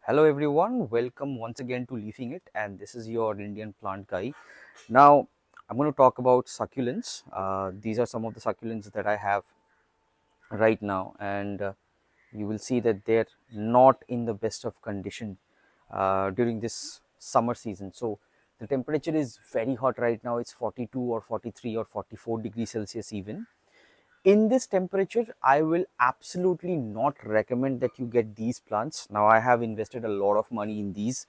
Hello everyone, welcome once again to Leafing It, and this is your Indian plant guy. Now I'm going to talk about succulents. These are some of the succulents that I have right now, and you will see that they're not in the best of condition during this summer season. So the temperature is very hot right now. It's 42 or 43 or 44 degrees Celsius even. In this temperature, I will absolutely not recommend that you get these plants. Now I have invested a lot of money in these,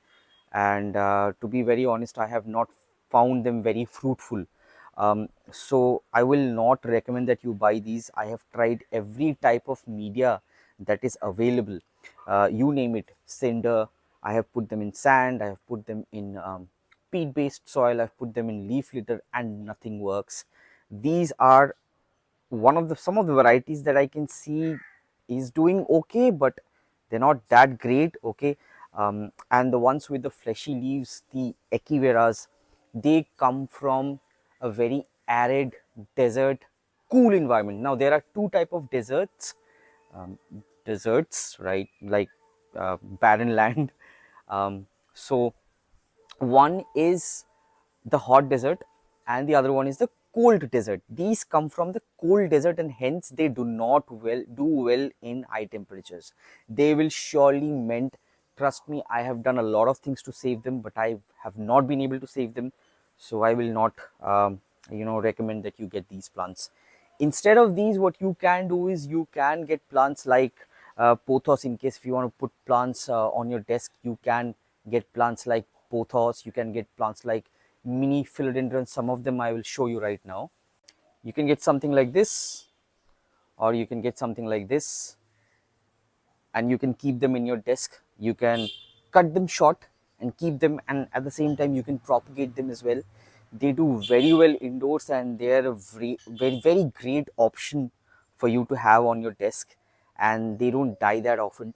and to be very honest, I have not found them very fruitful. So I will not recommend that you buy these. I have tried every type of media that is available, you name it, cinder. I have put them in sand, I have put them in peat based soil, I've put them in leaf litter, and nothing works. These are some of the varieties that I can see is doing okay, but they're not that great. Okay. And the ones with the fleshy leaves, the echiveras, they come from a very arid desert, cool environment. Now there are two type of um, deserts, right? Like barren land. So one is the hot desert and the other one is the cold desert. These come from the cold desert, and hence they do not do well in high temperatures. They will surely melt. Trust me, I have done a lot of things to save them, but I have not been able to save them. So I will not recommend that you get these plants. Instead of these, what you can do is you can get plants like pothos. In case if you want to put plants on your desk, you can get plants like pothos. You can get plants like mini philodendrons. Some of them I will show you right now. You can get something like this, or you can get something like this, and you can keep them in your desk. You can cut them short and keep them, and at the same time you can propagate them as well. They do very well indoors, and they are a very great option for you to have on your desk, and they don't die that often.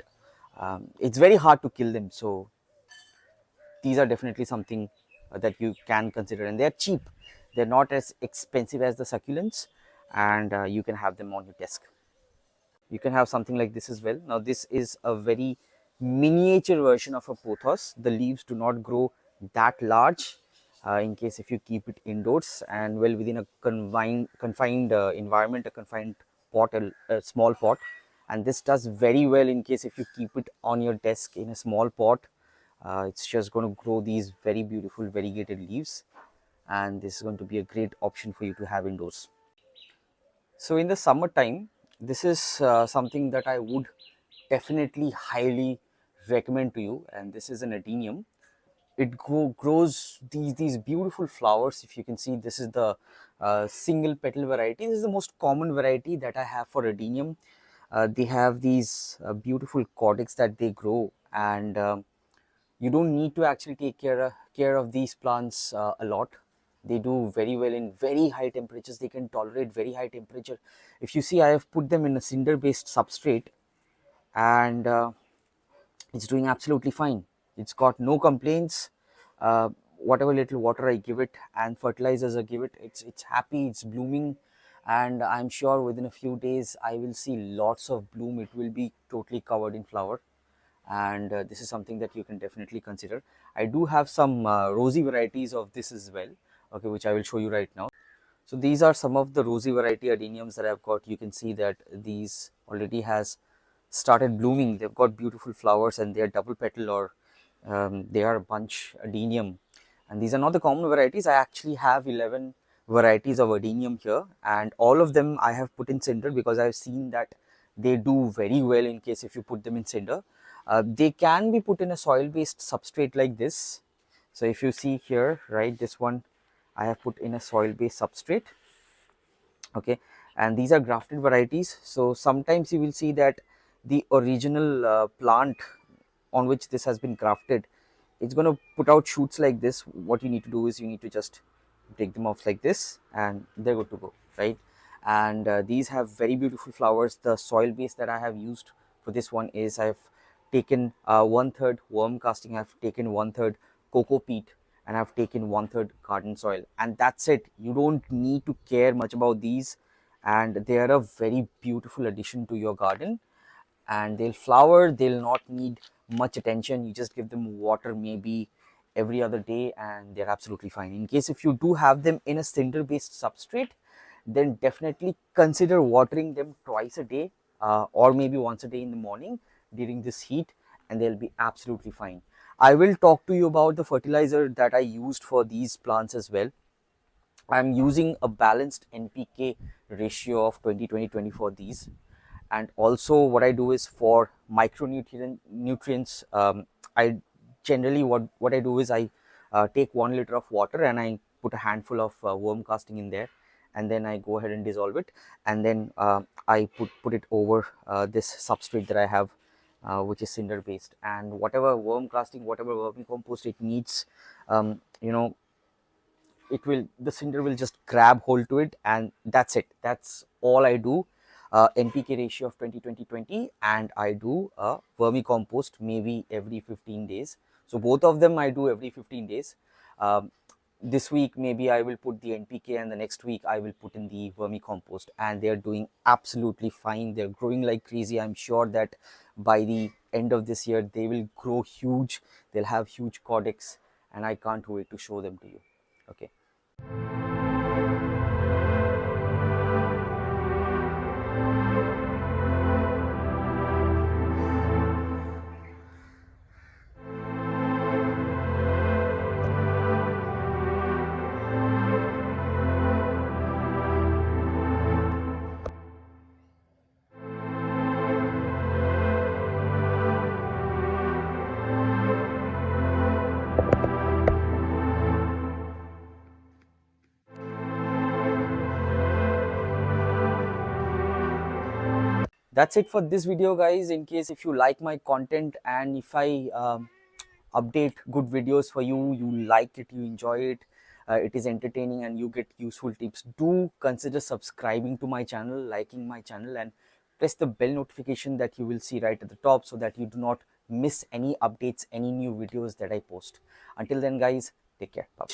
It's very hard to kill them, so these are definitely something that you can consider, and they're cheap. They're not as expensive as the succulents, and you can have them on your desk. You can have something like this as well. Now this is a very miniature version of a pothos. The leaves do not grow that large, in case if you keep it indoors and well within a confined environment, a confined pot, a small pot. And this does very well in case if you keep it on your desk in a small pot. It's just going to grow these very beautiful variegated leaves, and this is going to be a great option for you to have indoors. So in the summertime, this is something that I would definitely highly recommend to you, and this is an adenium. It grows these beautiful flowers. If you can see, this is the single petal variety. This is the most common variety that I have for adenium. They have these beautiful cortex that they grow, and you don't need to actually take care of these plants a lot. They do very well in very high temperatures. They can tolerate very high temperature. If you see, I have put them in a cinder based substrate, and it's doing absolutely fine. It's got no complaints. Whatever little water I give it and fertilizers I give it, it's happy, it's blooming, and I'm sure within a few days I will see lots of bloom. It will be totally covered in flower, and this is something that you can definitely consider. I do have some rosy varieties of this as well, okay, which I will show you right now. So these are some of the rosy variety adeniums that I've got. You can see that these already has started blooming. They've got beautiful flowers, and they are double petal, or they are a bunch adenium. And these are not the common varieties. I actually have 11 varieties of adenium here, and all of them I have put in cinder because I've seen that they do very well in case if you put them in cinder. They can be put in a soil based substrate like this. So if you see here, right, this one I have put in a soil based substrate, okay, and these are grafted varieties. So sometimes you will see that the original plant on which this has been grafted, it's going to put out shoots like this. What you need to do is you need to just take them off like this, and they're good to go, right? And these have very beautiful flowers. The soil base that I have used for this one is I've taken 1/3 worm casting, I've taken 1/3 cocoa peat, and I've taken 1/3 garden soil, and that's it. You don't need to care much about these, and they are a very beautiful addition to your garden. and they'll flower. They'll not need much attention. You just give them water maybe every other day and they're absolutely fine. In case if you do have them in a cinder based substrate, then definitely consider watering them twice a day, or maybe once a day in the morning during this heat, and they'll be absolutely fine. I will talk to you about the fertilizer that I used for these plants as well. I'm using a balanced NPK ratio of 20-20-20 for these. And also what I do is for nutrients, I generally what I do is I take 1 liter of water and I put a handful of worm casting in there, and then I go ahead and dissolve it, and then I put it over this substrate that I have, which is cinder based, and whatever worm casting, whatever vermicompost it needs, you know, the cinder will just grab hold to it, and that's it. That's all I do. NPK ratio of 20-20-20, and I do a vermicompost maybe every 15 days. So both of them I do every 15 days. um, this week maybe I will put the NPK, and the next week I will put in the vermicompost, and they're doing absolutely fine. They're growing like crazy. I'm sure that by the end of this year they will grow huge. They'll have huge cordex, and I can't wait to show them to you. Okay. That's it for this video, guys. In case if you like my content, and if I update good videos for you, you like it, you enjoy it, it is entertaining and you get useful tips, do consider subscribing to my channel, liking my channel, and press the bell notification that you will see right at the top, so that you do not miss any updates, any new videos that I post. Until then, guys, take care. Bye.